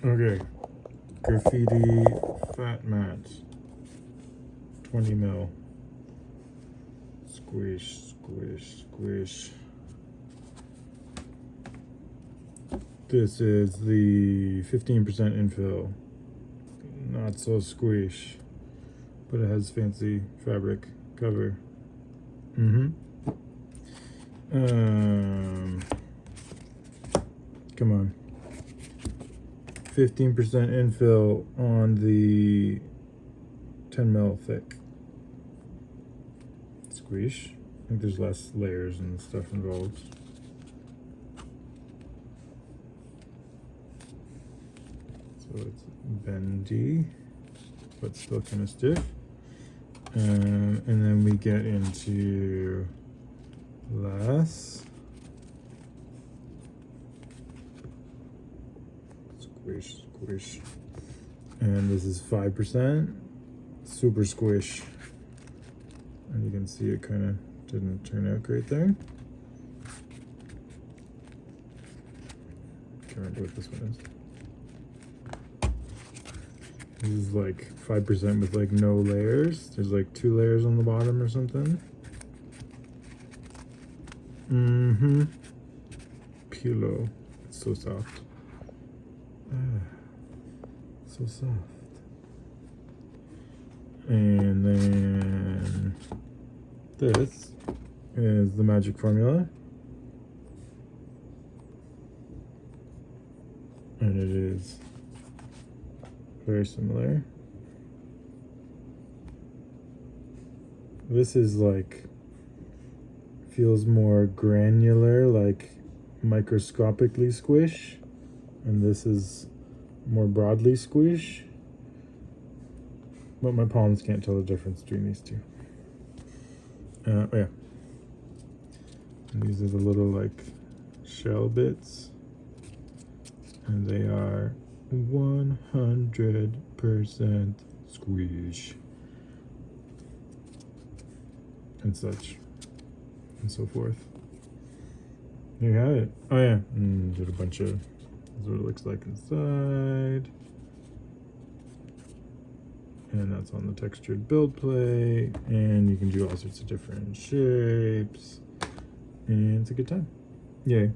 Okay, Grifiti Fat Mat, 20 mil. Squish, squish, squish. This is the 15% infill. Not so squish, but it has fancy fabric cover. Come on. 15% infill on the 10 mil thick. Squish. I think there's less layers and stuff involved. So it's bendy, but still kind of stiff. And then we get into less. Squish, squish. And this is 5%. Super squish. And you can see it kind of didn't turn out great there. Can't remember what this one is. This is like 5% with like no layers. There's like 2 layers on the bottom or something. Pillow. It's so soft. So soft. And then this is the magic formula. And it is very similar. This is like, feels more granular, like microscopically squish. And this is more broadly squish. But my palms can't tell the difference between these two. Oh yeah. And these are the little like shell bits. And they are 100% squish. And such. And so forth. There you have it. Oh yeah. And there's a bunch of, that's what it looks like inside. And that's on the textured build plate. And you can do all sorts of different shapes. And it's a good time. Yay.